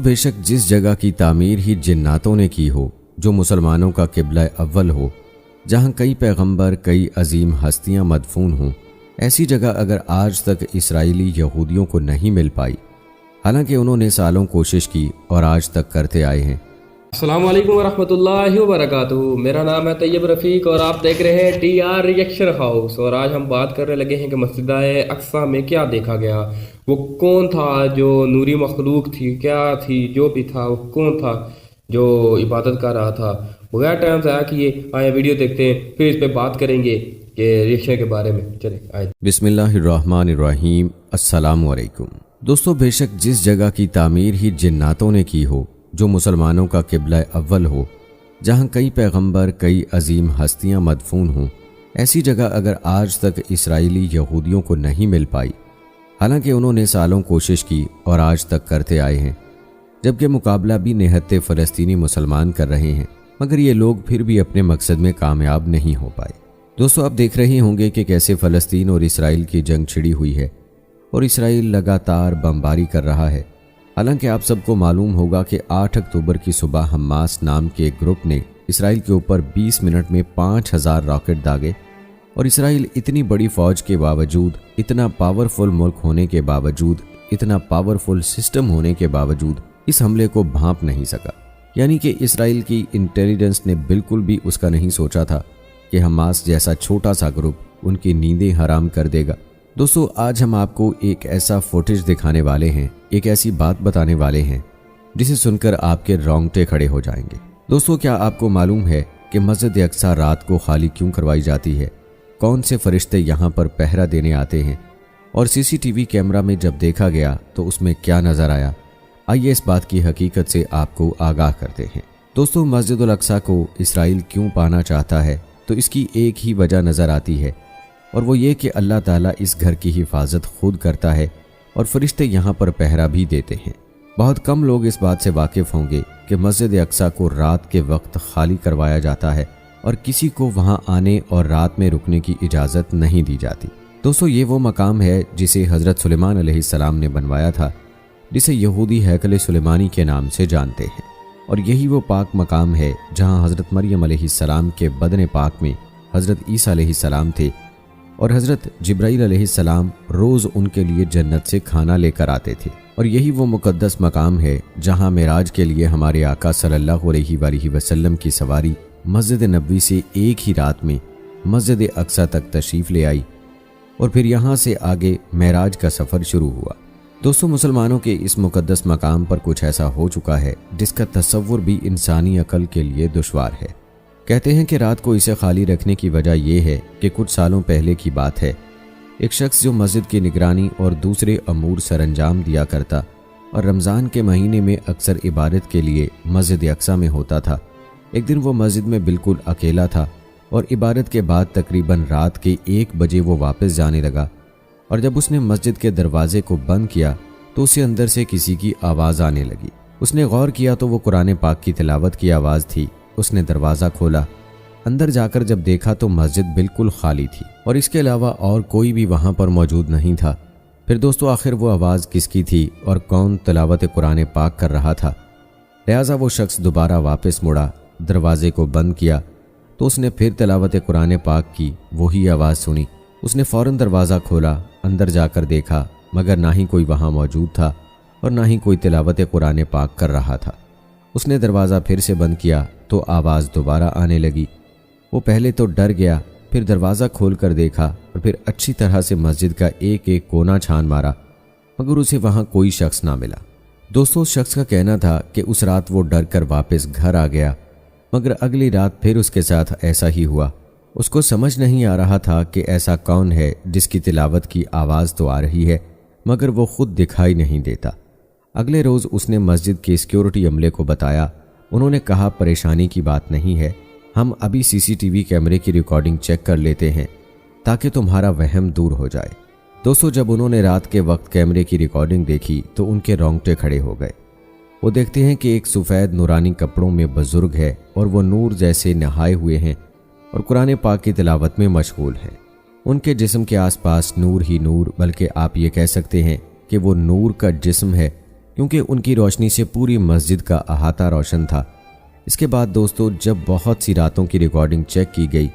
بے شک जिस जगह की तामीर ही जिन्नातों ने की हो, जो मुसलमानों का किबला अव्वल हो, जहाँ कई पैगंबर कई अजीम हस्तियाँ मदफून हों, ऐसी जगह अगर आज तक इसराइली यहूदियों को नहीं मिल पाई, हालांकि उन्होंने सालों कोशिश की और आज तक करते आए हैं। अस्सलामु अलैकुम वरहमतुल्लाहि वबरकातुहू। मेरा नाम है तैयब रफ़ीक और आप देख रहे हैं TR रिएक्शन हाउस। और आज हम बात करने लगे हैं कि मस्जिद अक्सा में क्या देखा गया, वो कौन था जो नूरी मखलूक थी, क्या थी जो भी था, वो कौन था जो इबादत कर रहा था। बगैर टाइम ज़ाया किए आए वीडियो देखते हैं, फिर इस पर बात करेंगे कि रिएक्शन के बारे में। चले आए। बिस्मिल्लाहिर्रहमानिर्रहीम। अस्सलामु अलैकुम। दोस्तों, बेशक जिस जगह की तामीर ही जिन्नातों ने की हो, जो मुसलमानों का किबला अव्वल हो, जहाँ कई पैगंबर कई अजीम हस्तियाँ मदफून हों, ऐसी जगह अगर आज तक इसराइली यहूदियों को नहीं मिल पाई, हालांकि उन्होंने सालों कोशिश की और आज तक करते आए हैं, जबकि मुकाबला भी निहत्ते फ़लस्तीनी मुसलमान कर रहे हैं, मगर ये लोग फिर भी अपने मकसद में कामयाब नहीं हो पाए। दोस्तों, आप देख रहे होंगे कि कैसे फ़लस्तीन और इसराइल की जंग छिड़ी हुई है और इसराइल लगातार बमबारी कर रहा है। हालांकि आप सबको मालूम होगा कि 8 अक्टूबर की सुबह हमास नाम के एक ग्रुप ने इसराइल के ऊपर 20 मिनट में 5000 रॉकेट दागे और इसराइल इतनी बड़ी फ़ौज के बावजूद, इतना पावरफुल मुल्क होने के बावजूद, इतना पावरफुल सिस्टम होने के बावजूद इस हमले को भांप नहीं सका। यानी कि इसराइल की इंटेलिजेंस ने बिल्कुल भी उसका नहीं सोचा था कि हमास जैसा छोटा सा ग्रुप उनकी नींदें हराम कर देगा। दोस्तों, आज हम आपको एक ऐसा फुटेज दिखाने वाले हैं, एक ऐसी बात बताने वाले हैं जिसे सुनकर आपके रोंगटे खड़े हो जाएंगे। दोस्तों, क्या आपको मालूम है कि मस्जिद अक्सा रात को खाली क्यों करवाई जाती है, कौन से फरिश्ते यहाँ पर पहरा देने आते हैं और सीसीटीवी कैमरा में जब देखा गया तो उसमें क्या नज़र आया? आइए इस बात की हकीकत से आपको आगाह करते हैं। दोस्तों, मस्जिद अक्सा को इसराइल क्यों पाना चाहता है, तो इसकी एक ही वजह नज़र आती है, और वो ये कि अल्लाह ताला इस घर की हिफाजत खुद करता है और फरिश्ते यहाँ पर पहरा भी देते हैं। बहुत कम लोग इस बात से वाकिफ़ होंगे कि मस्जिद अक्सा को रात के वक्त खाली करवाया जाता है और किसी को वहाँ आने और रात में रुकने की इजाज़त नहीं दी जाती। दोस्तों, ये वो मकाम है जिसे हज़रत सुलेमान अलैहिस्सलाम ने बनवाया था, जिसे यहूदी हैकल सुलेमानी के नाम से जानते हैं, और यही वो पाक मकाम है जहाँ हज़रत मरियम अलैहिस्सलाम के बदन पाक में हज़रत ईसा अलैहिस्सलाम थे और हज़रत जिब्राईल अलैहिस्सलाम रोज़ उनके लिए जन्नत से खाना लेकर आते थे। और यही वो मुक़द्दस मकाम है जहाँ मेराज के लिए हमारे आका सल्लल्लाहु अलैहि वसल्लम की सवारी मस्जिद नबवी से एक ही रात में मस्जिद अक्सा तक तशरीफ़ ले आई और फिर यहाँ से आगे मेराज का सफ़र शुरू हुआ। दोस्तों, मुसलमानों के इस मुक़द्दस मकाम पर कुछ ऐसा हो चुका है जिसका तसव्वुर भी इंसानी अकल के लिए दुश्वार है। कहते हैं कि रात को इसे खाली रखने की वजह यह है कि कुछ सालों पहले की बात है, एक शख्स जो मस्जिद की निगरानी और दूसरे अमूर सरंजाम दिया करता और रमज़ान के महीने में अक्सर इबादत के लिए मस्जिद अक्सा में होता था, एक दिन वो मस्जिद में बिल्कुल अकेला था और इबादत के बाद तकरीबन रात के 1 बजे वो वापस जाने लगा, और जब उसने मस्जिद के दरवाजे को बंद किया तो उसे अंदर से किसी की आवाज़ आने लगी। उसने गौर किया तो वो कुरान पाक की तिलावत की आवाज़ थी। उसने दरवाज़ा खोला, अंदर जाकर जब देखा तो मस्जिद बिल्कुल खाली थी और इसके अलावा और कोई भी वहाँ पर मौजूद नहीं था। फिर दोस्तों, आखिर वो आवाज़ किसकी थी और कौन तिलावत कुरान पाक कर रहा था? लिहाजा वो शख्स दोबारा वापस मुड़ा, दरवाजे को बंद किया तो उसने फिर तिलावत कुरान पाक की वही आवाज़ सुनी। उसने फ़ौरन दरवाज़ा खोला, अंदर जाकर देखा, मगर ना ही कोई वहाँ मौजूद था और ना ही कोई तिलावत कुरान पाक कर रहा था। उसने दरवाज़ा फिर से बंद किया तो आवाज़ दोबारा आने लगी। वो पहले तो डर गया, फिर दरवाज़ा खोल कर देखा और फिर अच्छी तरह से मस्जिद का एक एक कोना छान मारा, मगर उसे वहाँ कोई शख्स ना मिला। दोस्तों, उस शख्स का कहना था कि उस रात वो डर कर वापस घर आ गया, मगर अगली रात फिर उसके साथ ऐसा ही हुआ। उसको समझ नहीं आ रहा था कि ऐसा कौन है जिसकी तिलावत की आवाज़ तो आ रही है मगर वो खुद दिखाई नहीं देता। अगले रोज़ उसने मस्जिद के सिक्योरिटी अमले को बताया। उन्होंने कहा, परेशानी की बात नहीं है, हम अभी सीसीटीवी कैमरे की रिकॉर्डिंग चेक कर लेते हैं ताकि तुम्हारा वहम दूर हो जाए। दोस्तों, जब उन्होंने रात के वक्त कैमरे की रिकॉर्डिंग देखी तो उनके रोंगटे खड़े हो गए। वो देखते हैं कि एक सफ़ेद नूरानी कपड़ों में बुजुर्ग है और वो नूर जैसे नहाए हुए हैं और कुरान पाक की तिलावत में मशगूल हैं। उनके जिस्म के आसपास नूर ही नूर, बल्कि आप ये कह सकते हैं कि वो नूर का जिस्म है کیونکہ ان کی روشنی سے پوری مسجد کا احاطہ روشن تھا۔ اس کے بعد دوستو جب بہت سی راتوں کی ریکارڈنگ چیک کی گئی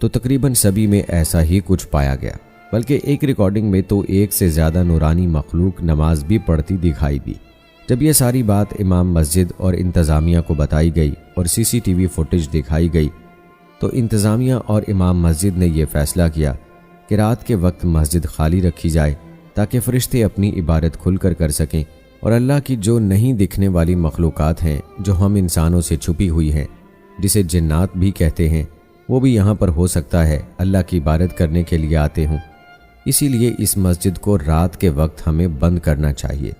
تو تقریباً سبھی میں ایسا ہی کچھ پایا گیا، بلکہ ایک ریکارڈنگ میں تو ایک سے زیادہ نورانی مخلوق نماز بھی پڑھتی دکھائی دی۔ جب یہ ساری بات امام مسجد اور انتظامیہ کو بتائی گئی اور CCTV فوٹیج دکھائی گئی تو انتظامیہ اور امام مسجد نے یہ فیصلہ کیا کہ رات کے وقت مسجد خالی رکھی جائے تاکہ فرشتے اپنی عبادت کھل کر سکیں، اور اللہ کی جو نہیں دکھنے والی مخلوقات ہیں جو ہم انسانوں سے چھپی ہوئی ہیں، جسے جنات بھی کہتے ہیں، وہ بھی یہاں پر ہو سکتا ہے اللہ کی عبادت کرنے کے لیے آتے ہوں۔ اسی لیے اس مسجد کو رات کے وقت ہمیں بند کرنا چاہیے۔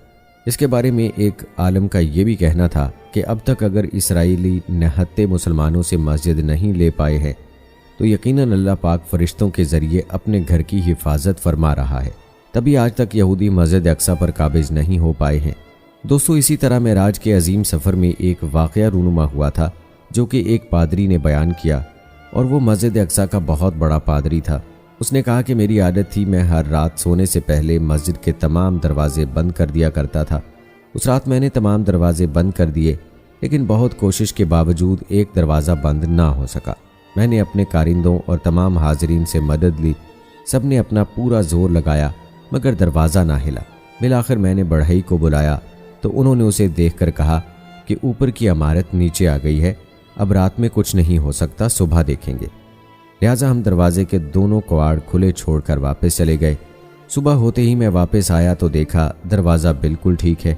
اس کے بارے میں ایک عالم کا یہ بھی کہنا تھا کہ اب تک اگر اسرائیلی نہتے مسلمانوں سے مسجد نہیں لے پائے ہیں تو یقیناً اللہ پاک فرشتوں کے ذریعے اپنے گھر کی حفاظت فرما رہا ہے، تبھی آج تک یہودی مسجد اقصی پر قابض نہیں ہو پائے ہیں۔ دوستو اسی طرح معراج کے عظیم سفر میں ایک واقعہ رونما ہوا تھا جو کہ ایک پادری نے بیان کیا، اور وہ مسجد اقصی کا بہت بڑا پادری تھا۔ اس نے کہا کہ میری عادت تھی میں ہر رات سونے سے پہلے مسجد کے تمام دروازے بند کر دیا کرتا تھا۔ اس رات میں نے تمام دروازے بند کر دیے، لیکن بہت کوشش کے باوجود ایک دروازہ بند نہ ہو سکا۔ میں نے اپنے کارندوں اور تمام حاضرین سے مدد لی، سب نے اپنا پورا زور لگایا مگر دروازہ نہ ہلا۔ بالآخر میں نے بڑھئی کو بلایا تو انہوں نے اسے دیکھ کر کہا کہ اوپر کی عمارت نیچے آ گئی ہے، اب رات میں کچھ نہیں ہو سکتا، صبح دیکھیں گے۔ لہٰذا ہم دروازے کے دونوں کواڑ کھلے چھوڑ کر واپس چلے گئے۔ صبح ہوتے ہی میں واپس آیا تو دیکھا دروازہ بالکل ٹھیک ہے،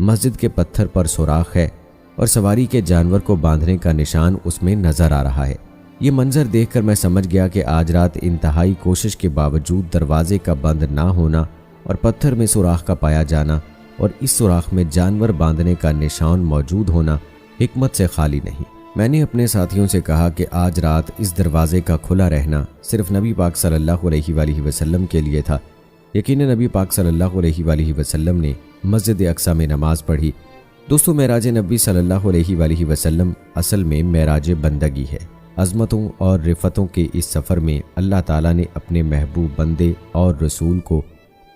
مسجد کے پتھر پر سوراخ ہے اور سواری کے جانور کو باندھنے کا نشان اس میں نظر آ رہا ہے۔ یہ منظر دیکھ کر میں سمجھ گیا کہ آج رات انتہائی کوشش کے باوجود دروازے کا بند نہ ہونا اور پتھر میں سوراخ کا پایا جانا اور اس سوراخ میں جانور باندھنے کا نشان موجود ہونا حکمت سے خالی نہیں۔ میں نے اپنے ساتھیوں سے کہا کہ آج رات اس دروازے کا کھلا رہنا صرف نبی پاک صلی اللہ علیہ وآلہ وسلم کے لیے تھا۔ یقیناً نبی پاک صلی اللہ علیہ وآلہ وسلم نے مسجد اقصی میں نماز پڑھی۔ دوستو معراج نبی صلی اللہ علیہ وآلہ وسلم اصل میں معراج بندگی ہے۔ عظمتوں اور رفتوں کے اس سفر میں اللہ تعالیٰ نے اپنے محبوب بندے اور رسول کو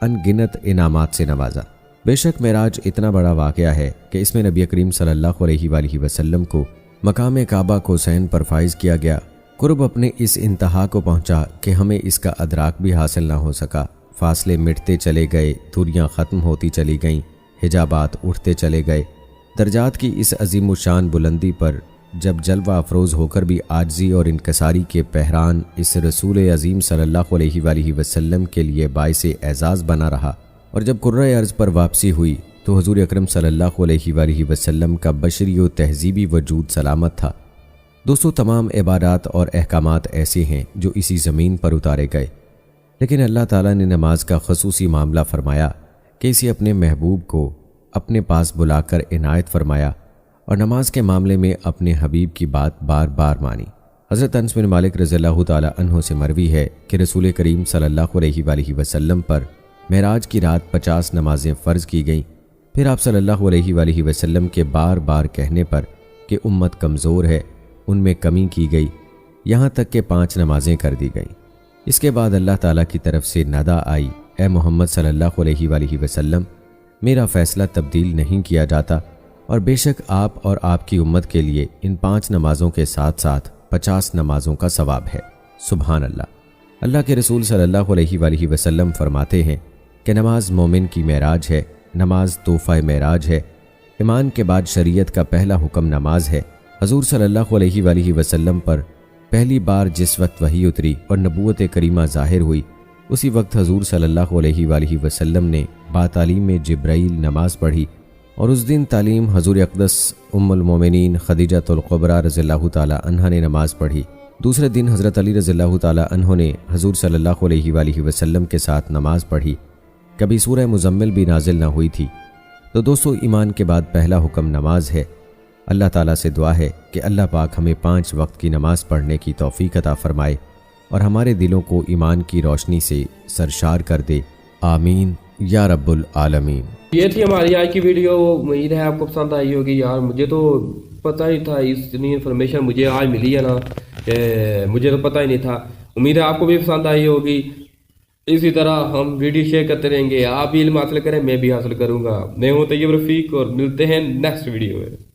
ان گنت انعامات سے نوازا۔ بے شک معراج اتنا بڑا واقعہ ہے کہ اس میں نبی کریم صلی اللہ علیہ وآلہ وسلم کو مقام کعبہ کو حسین پر فائز کیا گیا۔ قرب اپنے اس انتہا کو پہنچا کہ ہمیں اس کا ادراک بھی حاصل نہ ہو سکا۔ فاصلے مٹتے چلے گئے، دوریاں ختم ہوتی چلی گئیں، حجابات اٹھتے چلے گئے۔ درجات کی اس عظیم الشان بلندی پر جب جلوہ افروز ہو کر بھی عاجزی اور انکساری کے بحران اس رسول عظیم صلی اللہ علیہ وآلہ وسلم کے لیے باعث اعزاز بنا رہا، اور جب کرۂ ارض پر واپسی ہوئی تو حضور اکرم صلی اللہ علیہ وآلہ وسلم کا بشری و تہذیبی وجود سلامت تھا۔ دوستو تمام عبادات اور احکامات ایسے ہیں جو اسی زمین پر اتارے گئے، لیکن اللہ تعالیٰ نے نماز کا خصوصی معاملہ فرمایا کہ اسے اپنے محبوب کو اپنے پاس بلا کر عنایت فرمایا، اور نماز کے معاملے میں اپنے حبیب کی بات بار بار مانی۔ حضرت انس بن مالک رضی اللہ تعالیٰ عنہ سے مروی ہے کہ رسول کریم صلی اللہ علیہ وآلہ وسلم پر معراج کی رات 50 نمازیں فرض کی گئیں۔ پھر آپ صلی اللہ علیہ وآلہ وسلم کے بار بار کہنے پر کہ امت کمزور ہے، ان میں کمی کی گئی، یہاں تک کہ 5 نمازیں کر دی گئیں۔ اس کے بعد اللہ تعالیٰ کی طرف سے ندا آئی، اے محمد صلی اللہ علیہ وآلہ وسلم، میرا فیصلہ تبدیل نہیں کیا جاتا، اور بے شک آپ اور آپ کی امت کے لیے ان 5 نمازوں کے ساتھ ساتھ 50 نمازوں کا ثواب ہے۔ سبحان اللہ۔ اللہ کے رسول صلی اللہ علیہ وآلہ وسلم فرماتے ہیں کہ نماز مومن کی معراج ہے، نماز تحفہ معراج ہے۔ ایمان کے بعد شریعت کا پہلا حکم نماز ہے۔ حضور صلی اللہ علیہ وآلہ وسلم پر پہلی بار جس وقت وحی اتری اور نبوت کریمہ ظاہر ہوئی، اسی وقت حضور صلی اللہ علیہ وآلہ وسلم نے باتعلیم جبرائیل نماز پڑھی، اور اس دن تعلیم حضور اقدس ام المومنین خدیجہ الکبریٰ رضی اللہ تعالیٰ عنہا نے نماز پڑھی۔ دوسرے دن حضرت علی رضی اللہ تعالیٰ عنہ نے حضور صلی اللہ علیہ وآلہ وسلم کے ساتھ نماز پڑھی۔ کبھی سورہ مزمل بھی نازل نہ ہوئی تھی۔ تو دوستو ایمان کے بعد پہلا حکم نماز ہے۔ اللہ تعالیٰ سے دعا ہے کہ اللہ پاک ہمیں 5 وقت کی نماز پڑھنے کی توفیق عطا فرمائے اور ہمارے دلوں کو ایمان کی روشنی سے سرشار کر دے، آمین یا رب العالمین۔ یہ تھی ہماری آج کی ویڈیو، امید ہے آپ کو پسند آئی ہوگی۔ یار مجھے تو پتہ نہیں تھا، اتنی انفارمیشن مجھے آج ملی ہے نا، مجھے تو پتہ ہی نہیں تھا۔ امید ہے آپ کو بھی پسند آئی ہوگی۔ इसी तरह हम वीडियो शेयर करते रहेंगे, आप भी इल्म हासिल करें, मैं भी हासिल करूंगा। मैं हूं तैयब रफीक और मिलते हैं नेक्स्ट वीडियो में।